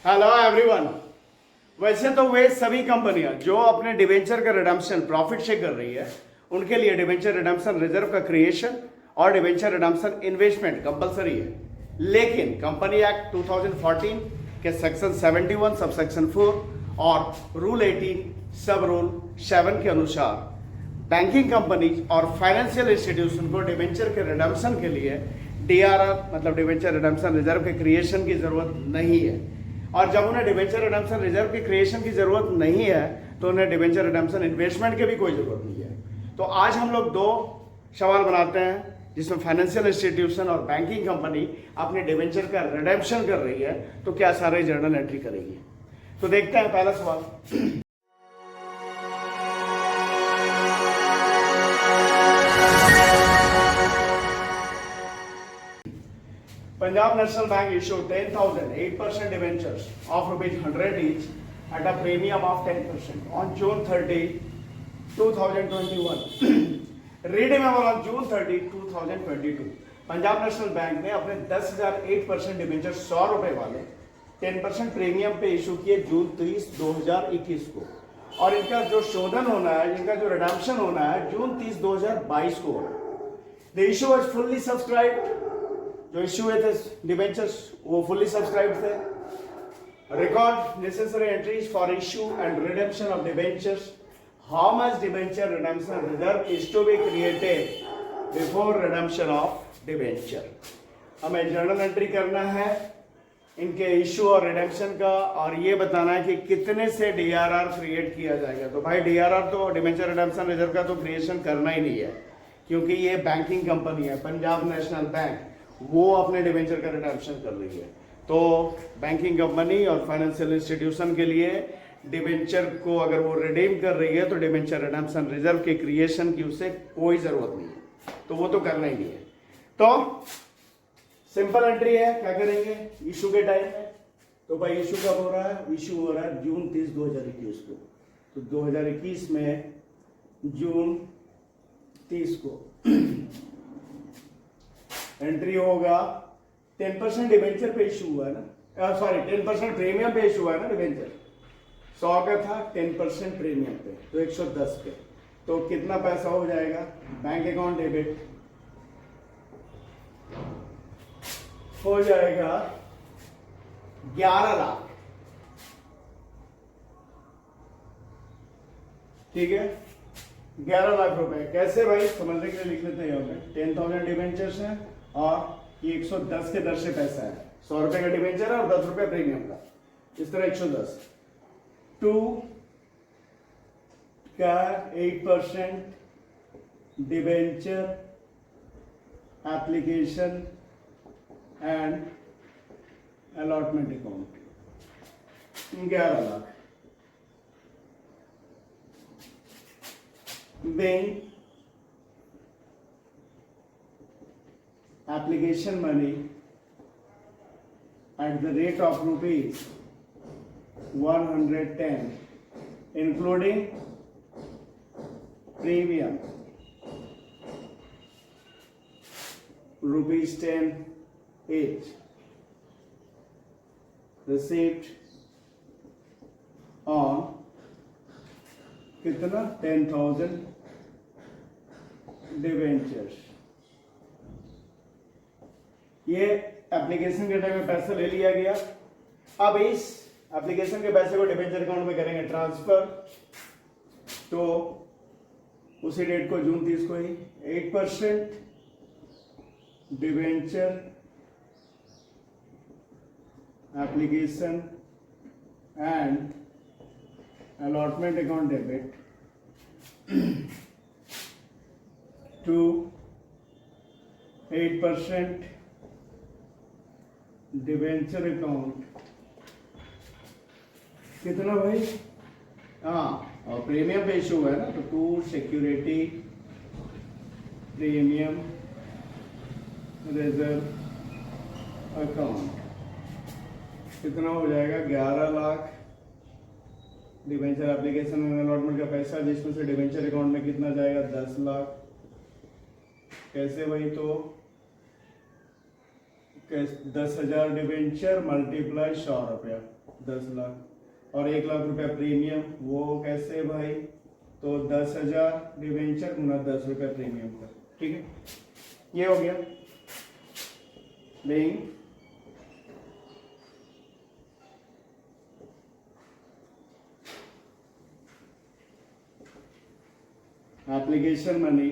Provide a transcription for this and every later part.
Hello everyone. वैसे तो वे सभी कंपनियां जो अपने डिवेंचर का रिडम्पशन प्रॉफिट से कर रही है उनके लिए डिवेंचर रिडम्पशन रिजर्व का क्रिएशन और डिवेंचर रिडम्पशन इन्वेस्टमेंट कंपलसरी है। लेकिन कंपनी एक्ट 2014 के सेक्शन 71 सब सेक्शन 4 और रूल 18 सब रूल 7 के अनुसार बैंकिंग कंपनी और फाइनेंशियल इंस्टीट्यूशन को डिवेंचर के रिडम्पशन के लिए डीआरआर मतलब डिवेंचर रिडम्पशन रिजर्व के क्रिएशन की जरूरत नहीं है। और जब उन्हें डिवेंचर रिडम्पशन रिजर्व की क्रिएशन की जरूरत नहीं है तो उन्हें डिवेंचर रिडम्पशन इन्वेस्टमेंट की भी कोई जरूरत नहीं है। तो आज हम लोग दो सवाल बनाते हैं जिसमें फाइनेंशियल इंस्टीट्यूशन और बैंकिंग कंपनी अपने डिवेंचर का रिडेम्पशन कर रही है तो क्या सारे जर्नल एंट्री करेगी। तो देखते हैं पहला सवाल। Punjab National Bank issued 10,000 8% debentures of ₹100 each at a premium of 10% on June 30, 2021. Redeemable on June 30, 2022. Punjab national bank ने अपने 10,000 8% डिबेंचर ₹100 वाले 10% प्रीमियम पे इशू किए जून 30, 2021 को, और इनका जो शोधन होना है, इनका जो रिडम्पशन होना है जून 30, 2022 को होना है। The issue was fully subscribed. जो इश्यू हुए थे डिबेंचर्स वो फुल्ली सब्सक्राइब थे। Record necessary entries for issue and redemption of debentures. How much debenture redemption reserve is to be created before redemption of debenture. हमें journal entry करना है इनके issue और रिडेम्पशन का, और ये बताना है कि कितने से डीआरआर क्रिएट किया जाएगा। तो भाई डीआरआर तो डिबेंचर रिडेम्पशन रिजर्व का तो क्रिएशन करना ही नहीं है, क्योंकि ये बैंकिंग कंपनी है पंजाब नेशनल बैंक, वो अपने डिवेंचर का रिडम्पशन कर रही है। तो बैंकिंग कंपनी और फाइनेंशियल इंस्टीट्यूशन के लिए डिवेंचर को अगर वो रिडीम कर रही है तो डिवेंचर रिडम्पशन रिजर्व के क्रिएशन की उसे कोई जरूरत नहीं है, तो वो तो करना ही नहीं है। तो सिंपल एंट्री है, क्या करेंगे इशू के टाइम में। तो भाई इशू कब हो रहा है? इशू हो रहा है जून 30, 2021 को। तो 2021 में जून 30 को एंट्री होगा 10% डिवेंचर पे इशू हुआ है ना, सॉरी 10% प्रीमियम पे इशू हुआ है ना। डिवेंचर 100 का था, 10% प्रीमियम पे तो 110 पे। तो कितना पैसा हो जाएगा? बैंक अकाउंट डेबिट हो जाएगा 11 लाख। ठीक है, 11 लाख रुपए। कैसे भाई? समझने के लिए लिख लेते हैं यहाँ पे 10,000 डिवेंचर्स हैं और ये 110 के दर से पैसा है। 100 रुपए का डिवेंचर है और 10 रुपए प्रीमियम का, इस तरह 110। 2 का 8% debenture application and allotment account 11 lakh. Bank application money at the rate of rupees 110 including premium rupees 10 each. Receipt on कितना? 10,000 डिवेंचर्स। ये एप्लीकेशन के टाइम में पैसा ले लिया गया। अब इस एप्लीकेशन के पैसे को डिवेंचर अकाउंट में करेंगे ट्रांसफर। तो उसी डेट को जून 30 को ही 8% debenture application and allotment account debit to 8% debenture account. कितना भाई? हाँ, और प्रीमियम पे इशू है ना, तो 2 सिक्योरिटी प्रीमियम रिजर्व अकाउंट कितना हो जाएगा? 11 lakh. Debenture application and allotment का पैसा, जिसमें से डिवेंचर अकाउंट में कितना जाएगा? 10 लाख। कैसे भाई? तो 10,000 डिवेंचर मल्टीप्लाई 100 रुपया 10 लाख और 1 लाख रुपया प्रीमियम, वो कैसे भाई? तो 10,000 डिवेंचर गुना 10 रुपया प्रीमियम का, ठीक है, ये हो गया। Being application money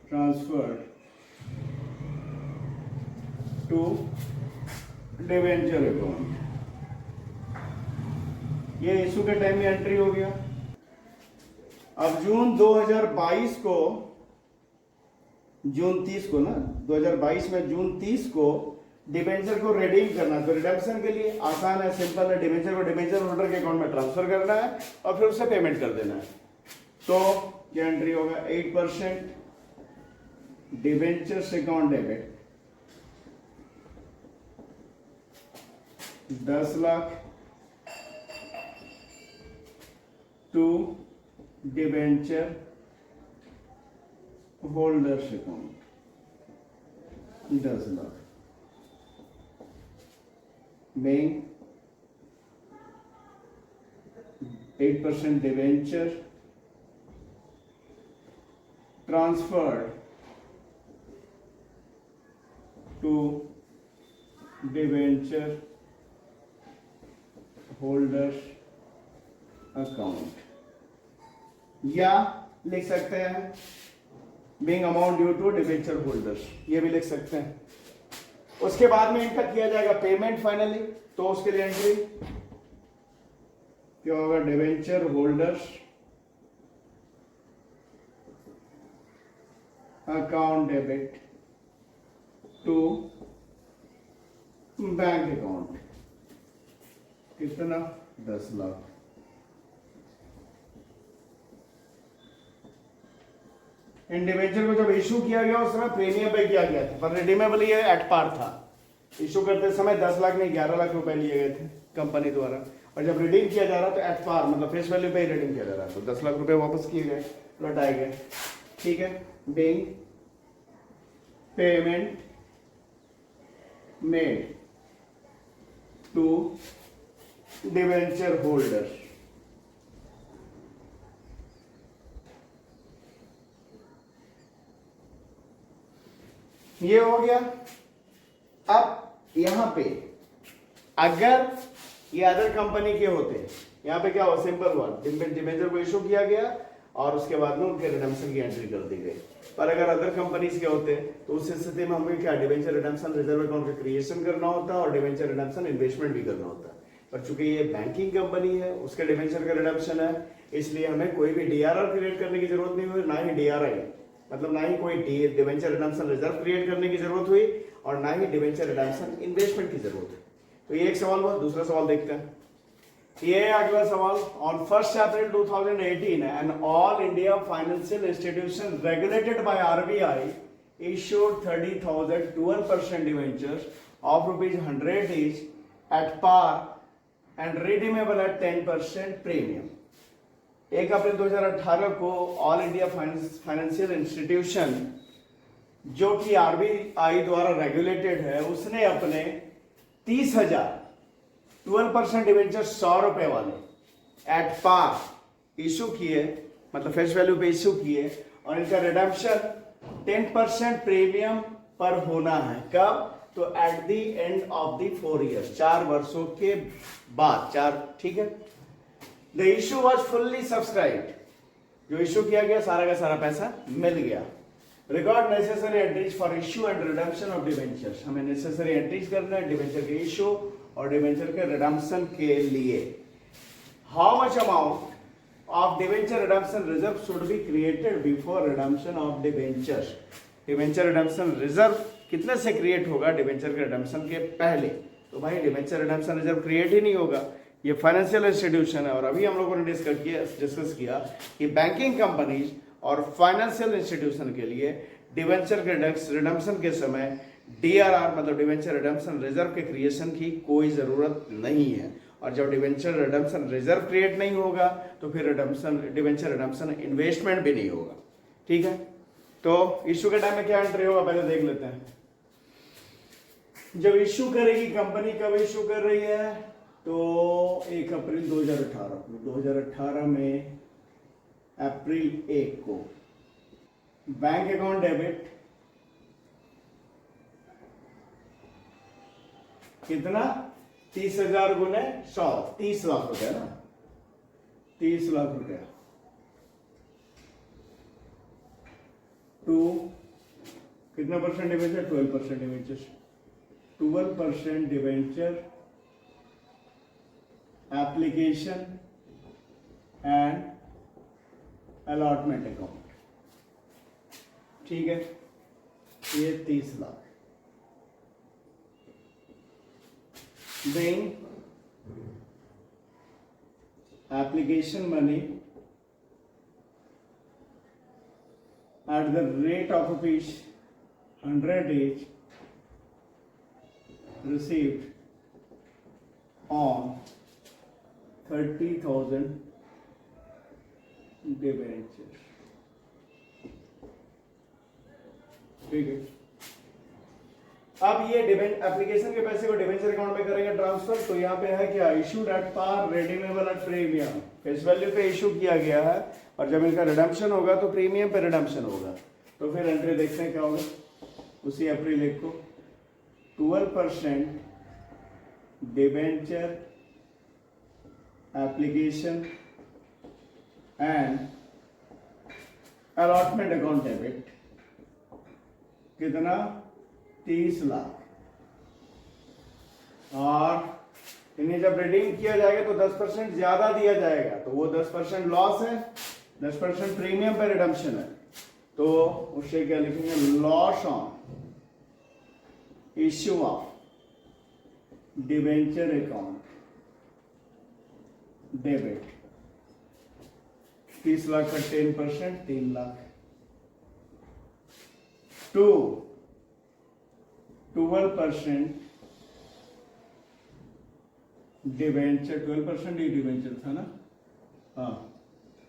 transferred to debenture account, ये इशू के टाइम में एंट्री हो गया। अब जून 2022 को, जून 30 को ना, 2022 में जून 30 को डिबेंचर को रिडीम करना, तो रिडम्पशन के लिए आसान है, सिंपल है। डिबेंचर को डिबेंचर होल्डर के अकाउंट में ट्रांसफर करना है और फिर उससे पेमेंट कर देना है। तो क्या एंट्री होगा? 8% debentures account debit 10 lakh to debenture holders account 10 lakh में 8% debenture transferred to debenture holders account, या लिख सकते हैं being amount due to debenture holders, ये भी लिख सकते हैं। उसके बाद में इनका किया जाएगा पेमेंट फाइनली, तो उसके लिए एंट्री क्या होगा? Debenture holders account debit to bank account, कितना? 10 लाख। इन डिबेंचर को जब इशू किया गया उस समय प्रीमियम पे किया गया था, पर रिडीमेबल ये एट पार था। इशू करते समय 10 लाख नहीं 11 लाख रुपए लिए गए थे कंपनी द्वारा, और जब रिडीम किया जा रहा तो एट पार मतलब फेस वैल्यू पे ही रिडीम किया जा रहा, तो 10 लाख रुपए वापस किए गए, लौटाए गए, ठीक है। Being payment made to debenture holder, ये हो गया। अब यहां पे अगर ये अदर कंपनी के होते, यहां पे क्या हो? सिंपल हुआ, डिबेंचर को इशू किया गया और उसके बाद में उनके रिडम्पशन की एंट्री कर दी गई। पर अगर अदर कंपनीज के होते तो उस स्थिति में हमें क्या डिबेंचर रिडम्पशन रिजर्व अकाउंट का क्रिएशन करना होता और डिबेंचर रिडम्पशन इन्वेस्टमेंट भी करना होता। पर चूंकि ये बैंकिंग कंपनी है, उसके डिबेंचर का रिडम्पशन है, इसलिए हमें कोई भी डीआरआर क्रिएट करने की जरूरत नहीं हुई, ना ही डीआरआई मतलब ना ही कोई डिबेंचर रिडम्पशन रिजर्व क्रिएट करने की जरूरत हुई और ना ही डिबेंचर रिडम्पशन इन्वेस्टमेंट की जरूरत है। तो ये एक सवाल हुआ। दूसरा सवाल देखते हैं, ये अगला सवाल। On 1 April 2018 an all India financial institution regulated by RBI issued 30,000 12% debentures of ₹100 each at par and redeemable at 10% premium। 1 April 2018 को ऑल इंडिया फाइनेंशियल इंस्टीट्यूशन जो कि आरबीआई द्वारा रेगुलेटेड है, उसने अपने 30,000 12% डिवेंचर 100 रुपए वाले एट पार इशू किए, मतलब फेस वैल्यू पे इशू किए, और इनका रिडम्पशन 10% प्रीमियम पर होना है। कब? तो at the end of the 4 years, 4 वर्षों के बाद, 4, ठीक है। The issue was fully subscribed, जो इशू किया गया सारा का सारा पैसा मिल गया। Record necessary entries for issue and redemption of debentures, हमें नेसेसरी एंट्रीज करना है डिवेंचर के इशू और डिवेंचर के रिडम्पशन के लिए। How much amount of debenture redemption reserve should be created before redemption of debentures। Debenture redemption reserve कितने से क्रिएट होगा डिवेंचर के रिडम्पशन के पहले? तो भाई डिवेंचर रिडम्पशन रिजर्व क्रिएट ही नहीं होगा, ये फाइनेंशियल इंस्टीट्यूशन है। और अभी हम लोगों ने डिस्कस किया कि बैंकिंग कंपनीज और फाइनेंशियल इंस्टीट्यूशन के लिए डिवेंचर के रिडम्पशन के समय डीआरआर मतलब डिवेंचर रिडम्पशन रिजर्व के क्रिएशन की कोई जरूरत नहीं है। और जब डिवेंचर रिडम्पशन रिजर्व क्रिएट नहीं होगा तो फिर डिवेंचर रिडम्पशन इन्वेस्टमेंट भी नहीं होगा, ठीक है। तो इशू के टाइम में क्या एंट्री होगा पहले देख लेते हैं। जब इशू करेगी कंपनी, कब इशू कर रही है, तो 1 अप्रैल 2018 में अप्रैल 1 को बैंक अकाउंट डेबिट कितना 30,000 गुने 100, 30 लाख रुपया ना, 30 लाख रुपया टू कितना percent debenture, 12% debenture, 12% debenture application and allotment account, ठीक है, ये 30 lakh. Then application money at the rate of rupees 100 each received on 30,000 debentures, ठीक है। अब ये एप्लीकेशन के पैसे को डिवेंचर अकाउंट में करेंगे ट्रांसफर, तो यहाँ पे है क्या, issued at par, redeemable at premium, face value पे इशू किया गया है, और जब इनका रिडम्पशन होगा तो प्रीमियम पे रिडम्पशन होगा। तो फिर एंट्री देखते हैं क्या होगा। उसी अप्रैल 1 को 12% debenture application and allotment account debit कितना 30 लाख, और इन्हें जब रिडीम किया जाएगा तो 10% ज्यादा दिया जाएगा, तो वो 10% लॉस है, 10% प्रीमियम पे रिडम्पशन है, तो उससे क्या लिखेंगे, loss on issue of debenture account debit, 30 lakh का 10% 3 लाख, टू 12% डिवेंचर, 12% ही डिवेंचर था ना, हाँ,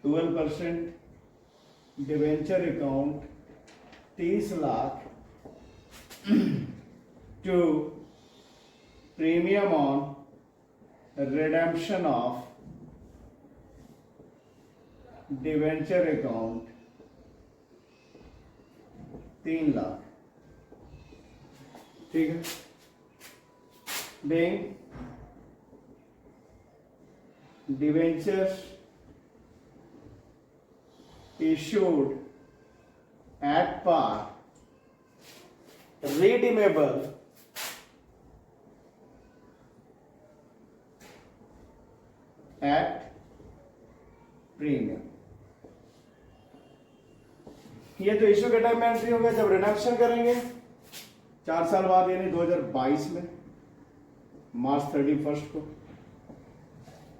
12% debenture account 30 lakh to premium on redemption of debenture account 3 lakh, ठीक है। Then debentures issued at par, redeemable at premium। ये तो इश्यू के टाइम में एंट्री होगा, जब रिडम्पशन करेंगे 4 साल बाद यानी 2022 में मार्च 31 को,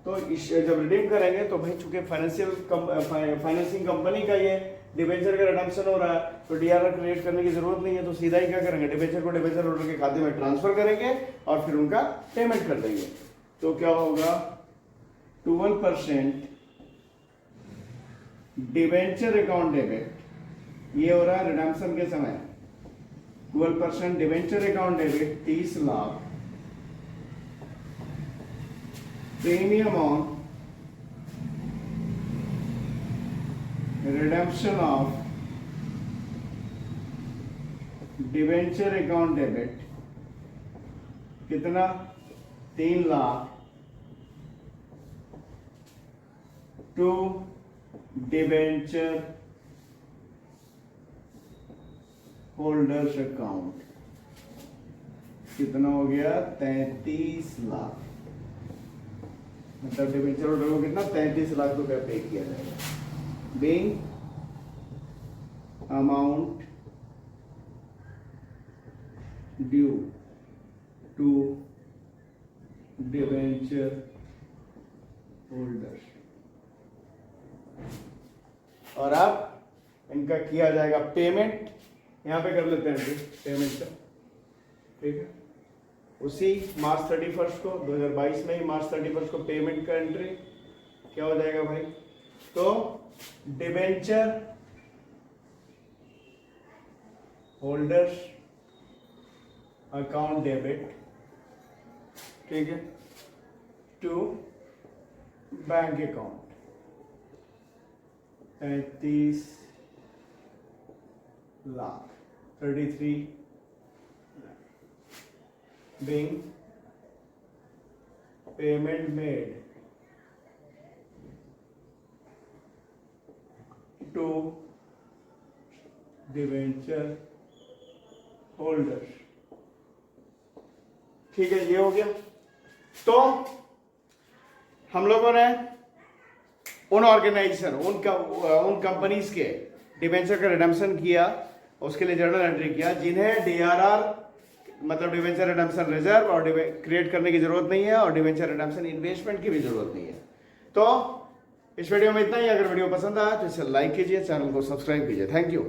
तो जब रिडीम करेंगे तो भाई चूंकि फाइनेंसिंग कंपनी का ये डिबेंचर का रिडम्पशन हो रहा है, तो डीआरआर क्रिएट करने की जरूरत नहीं है, तो सीधा ही क्या करेंगे, डिबेंचर को डिबेंचर होल्डर के खाते में ट्रांसफर करेंगे और फिर उनका पेमेंट कर देंगे। तो क्या होगा, 12% डिबेंचर अकाउंट डेबिट, ये हो रहा है रिडम्पशन के समय, 12% debenture account debit 30 lakh, premium on redemption of debenture account debit कितना 3 lakh to debenture holders account कितना हो गया 33 लाख, मतलब डिवेंचर होल्डर को कितना 33 लाख रुपया पे किया जाएगा। being amount due to debenture holders, और अब इनका किया जाएगा पेमेंट, यहां पे कर लेते हैं पेमेंट का, ठीक है। उसी मार्च 31 को 2022 में ही मार्च 31 को पेमेंट का एंट्री क्या हो जाएगा भाई, तो डिबेंचर होल्डर्स अकाउंट डेबिट, ठीक है, to bank account 33 lakh 33 being payment made to debenture holders. ठीक है, ये हो गया। तो हम लोगों ने उन ऑर्गेनाइजेशन, उन कंपनीज के डिवेंचर का रिडम्पशन किया, उसके लिए जर्नल एंट्री किया जिन्हें डीआरआर मतलब डिवेंचर रिडम्पशन रिजर्व और क्रिएट करने की जरूरत नहीं है और डिवेंचर रिडम्पशन इन्वेस्टमेंट की भी जरूरत नहीं है। तो इस वीडियो में इतना ही। अगर वीडियो पसंद आया तो इसे लाइक कीजिए, चैनल को सब्सक्राइब कीजिए। Thank you.